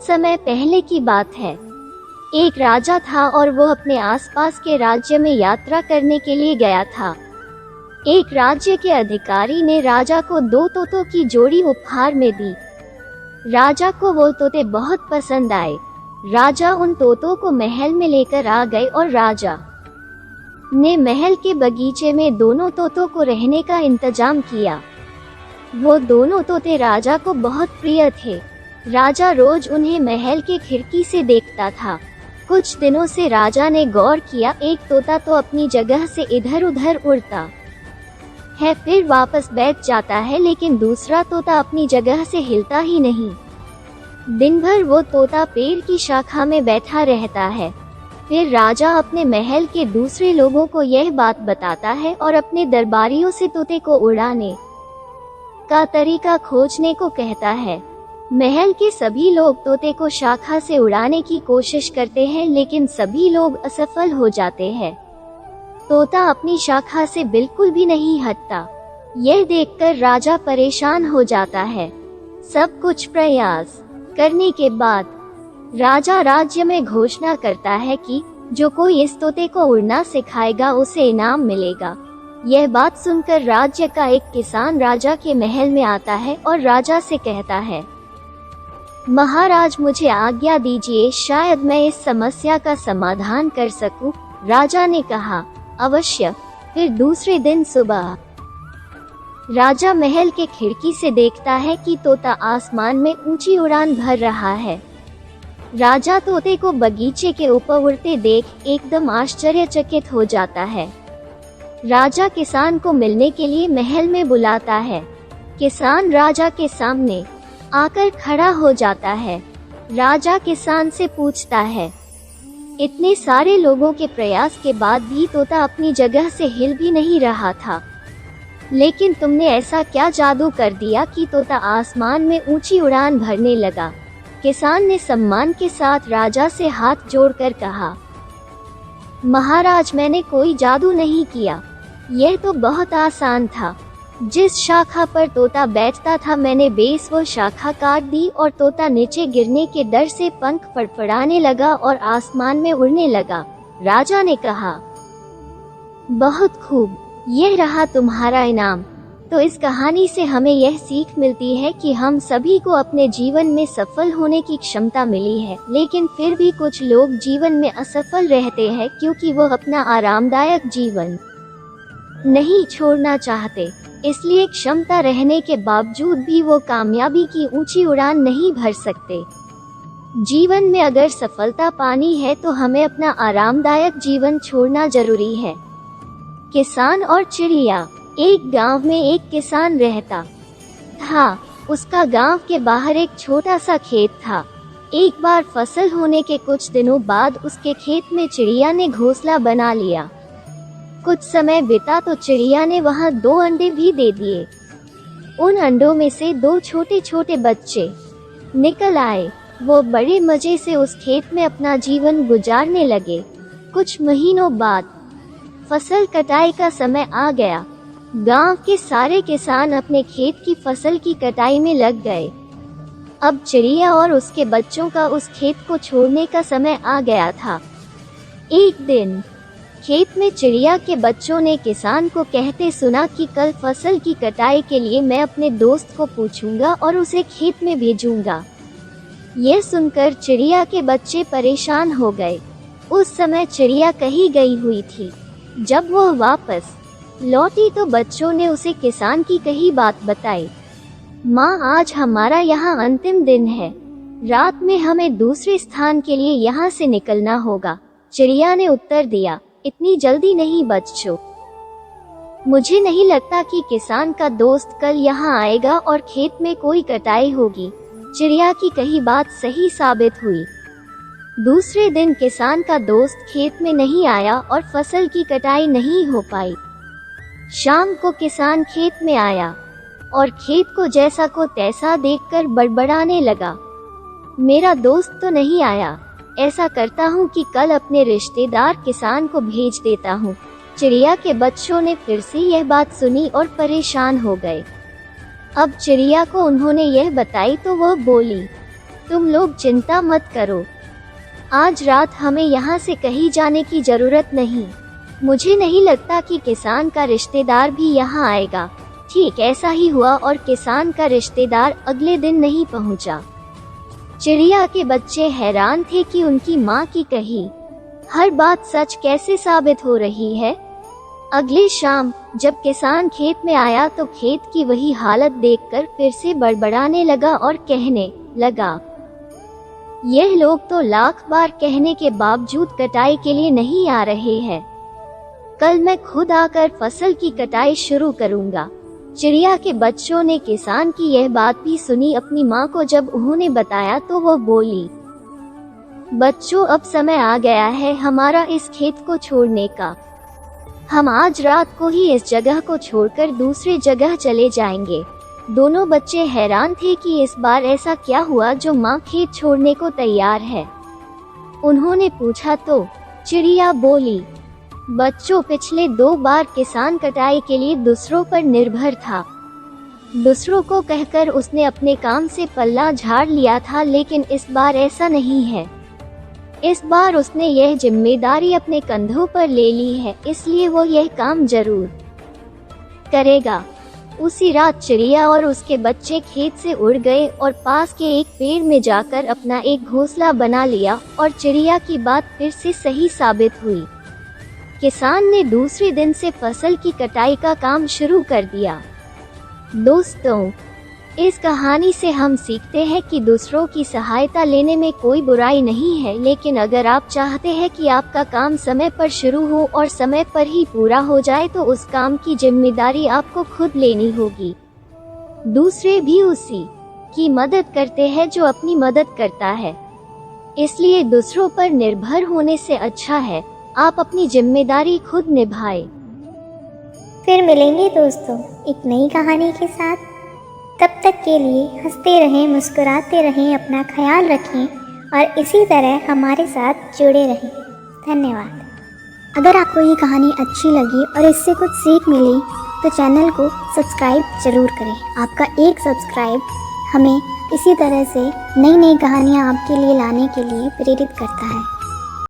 बहुत समय पहले की बात है। एक राजा था और वो अपने आसपास के राज्य में यात्रा करने के लिए गया था। एक राज्य के अधिकारी ने राजा को 2 तोतों की जोड़ी उपहार में दी। राजा को वो तोते बहुत पसंद आए। राजा उन तोतों को महल में लेकर आ गए और राजा ने महल के बगीचे में दोनों तोतों को रहने का इंतजाम किया। वो दोनों तोते राजा को बहुत प्रिय थे। राजा रोज उन्हें महल के खिड़की से देखता था। कुछ दिनों से राजा ने गौर किया, एक तोता तो अपनी जगह से इधर उधर उड़ता है, फिर वापस बैठ जाता है, लेकिन दूसरा तोता अपनी जगह से हिलता ही नहीं। दिन भर वो तोता पेड़ की शाखा में बैठा रहता है। फिर राजा अपने महल के दूसरे लोगों को यह बात बताता है और अपने दरबारियों से तोते को उड़ाने का तरीका खोजने को कहता है। महल के सभी लोग तोते को शाखा से उड़ाने की कोशिश करते हैं, लेकिन सभी लोग असफल हो जाते हैं। तोता अपनी शाखा से बिल्कुल भी नहीं हटता। यह देखकर राजा परेशान हो जाता है। सब कुछ प्रयास करने के बाद राजा राज्य में घोषणा करता है कि जो कोई इस तोते को उड़ना सिखाएगा उसे इनाम मिलेगा। यह बात सुनकर राज्य का एक किसान राजा के महल में आता है और राजा से कहता है, महाराज मुझे आज्ञा दीजिए, शायद मैं इस समस्या का समाधान कर सकूं। राजा ने कहा, अवश्य। फिर दूसरे दिन सुबह राजा महल के खिड़की से देखता है कि तोता आसमान में ऊंची उड़ान भर रहा है। राजा तोते को बगीचे के ऊपर उड़ते देख एकदम आश्चर्यचकित हो जाता है। राजा किसान को मिलने के लिए महल में बुलाता है। किसान राजा के सामने आकर खड़ा हो जाता है। राजा किसान से पूछता है, इतने सारे लोगों के प्रयास के बाद भी तोता अपनी जगह से हिल भी नहीं रहा था, लेकिन तुमने ऐसा क्या जादू कर दिया कि तोता आसमान में ऊंची उड़ान भरने लगा? किसान ने सम्मान के साथ राजा से हाथ जोड़कर कहा, महाराज मैंने कोई जादू नहीं किया, यह तो बहुत आसान था। जिस शाखा पर तोता बैठता था मैंने बेस वो शाखा काट दी और तोता नीचे गिरने के डर से पंख फड़फड़ाने लगा और आसमान में उड़ने लगा। राजा ने कहा, बहुत खूब, यह रहा तुम्हारा इनाम। तो इस कहानी से हमें यह सीख मिलती है कि हम सभी को अपने जीवन में सफल होने की क्षमता मिली है, लेकिन फिर भी कुछ लोग जीवन में असफल रहते हैं क्योंकि वो अपना आरामदायक जीवन नहीं छोड़ना चाहते। इसलिए क्षमता रहने के बावजूद भी वो कामयाबी की ऊंची उड़ान नहीं भर सकते। जीवन में अगर सफलता पानी है तो हमें अपना आरामदायक जीवन छोड़ना जरूरी है। किसान और चिड़िया। एक गांव में एक किसान रहता था। उसका गांव के बाहर एक छोटा सा खेत था। एक बार फसल होने के कुछ दिनों बाद उसके खेत में चिड़िया ने घोंसला बना लिया। कुछ समय बीता तो चिड़िया ने वहां 2 अंडे भी दे दिए। उन अंडों में से 2 छोटे छोटे बच्चे निकल आए। वो बड़े मजे से उस खेत में अपना जीवन गुजारने लगे। कुछ महीनों बाद फसल कटाई का समय आ गया। गांव के सारे किसान अपने खेत की फसल की कटाई में लग गए। अब चिड़िया और उसके बच्चों का उस खेत को छोड़ने का समय आ गया था। एक दिन खेत में चिड़िया के बच्चों ने किसान को कहते सुना कि कल फसल की कटाई के लिए मैं अपने दोस्त को पूछूंगा और उसे खेत में भेजूंगा। यह सुनकर चिड़िया के बच्चे परेशान हो गए। उस समय चिड़िया कहीं गई हुई थी। जब वह वापस लौटी तो बच्चों ने उसे किसान की कही बात बताई। माँ, आज हमारा यहाँ अंतिम दिन है। रात में हमें दूसरे स्थान के लिए यहाँ से निकलना होगा। चिड़िया ने उत्तर दिया, इतनी जल्दी नहीं बच्चों, मुझे नहीं लगता कि किसान का दोस्त कल यहाँ आएगा और खेत में कोई कटाई होगी। चिड़िया की कही बात सही साबित हुई। दूसरे दिन किसान का दोस्त खेत में नहीं आया और फसल की कटाई नहीं हो पाई। शाम को किसान खेत में आया और खेत को जैसा को तैसा देखकर बड़बड़ाने लगा, मेरा दोस्त तो नहीं आया। ऐसा करता हूँ कि कल अपने रिश्तेदार किसान को भेज देता हूँ। चिड़िया के बच्चों ने फिर से यह बात सुनी और परेशान हो गए। अब चिड़िया को उन्होंने यह बताई तो वह बोली, तुम लोग चिंता मत करो, आज रात हमें यहाँ से कहीं जाने की जरूरत नहीं। मुझे नहीं लगता कि किसान का रिश्तेदार भी यहाँ आएगा। ठीक ऐसा ही हुआ और किसान का रिश्तेदार अगले दिन नहीं पहुँचा। चिड़िया के बच्चे हैरान थे कि उनकी माँ की कही हर बात सच कैसे साबित हो रही है। अगली शाम जब किसान खेत में आया तो खेत की वही हालत देखकर फिर से बड़बड़ाने लगा और कहने लगा, यह लोग तो लाख बार कहने के बावजूद कटाई के लिए नहीं आ रहे हैं। कल मैं खुद आकर फसल की कटाई शुरू करूंगा। चिड़िया के बच्चों ने किसान की यह बात भी सुनी। अपनी माँ को जब उन्होंने बताया तो वो बोली, बच्चों अब समय आ गया है हमारा इस खेत को छोड़ने का। हम आज रात को ही इस जगह को छोड़कर दूसरी जगह चले जाएंगे। दोनों बच्चे हैरान थे कि इस बार ऐसा क्या हुआ जो माँ खेत छोड़ने को तैयार है। उन्होंने पूछा तो चिड़िया बोली, बच्चों पिछले 2 बार किसान कटाई के लिए दूसरों पर निर्भर था। दूसरों को कहकर उसने अपने काम से पल्ला झाड़ लिया था, लेकिन इस बार ऐसा नहीं है। इस बार उसने यह जिम्मेदारी अपने कंधों पर ले ली है, इसलिए वो यह काम जरूर करेगा। उसी रात चिड़िया और उसके बच्चे खेत से उड़ गए और पास के एक पेड़ में जाकर अपना एक घोंसला बना लिया और चिड़िया की बात फिर से सही साबित हुई। किसान ने दूसरे दिन से फसल की कटाई का काम शुरू कर दिया। दोस्तों, इस कहानी से हम सीखते हैं कि दूसरों की सहायता लेने में कोई बुराई नहीं है, लेकिन अगर आप चाहते हैं कि आपका काम समय पर शुरू हो और समय पर ही पूरा हो जाए तो उस काम की जिम्मेदारी आपको खुद लेनी होगी। दूसरे भी उसी की मदद करते हैं जो अपनी मदद करता है, इसलिए दूसरों पर निर्भर होने से अच्छा है आप अपनी जिम्मेदारी खुद निभाएं। फिर मिलेंगे दोस्तों एक नई कहानी के साथ। तब तक के लिए हंसते रहें, मुस्कुराते रहें, अपना ख्याल रखें और इसी तरह हमारे साथ जुड़े रहें। धन्यवाद। अगर आपको ये कहानी अच्छी लगी और इससे कुछ सीख मिली तो चैनल को सब्सक्राइब ज़रूर करें। आपका एक सब्सक्राइब हमें इसी तरह से नई नई कहानियाँ आपके लिए लाने के लिए प्रेरित करता है।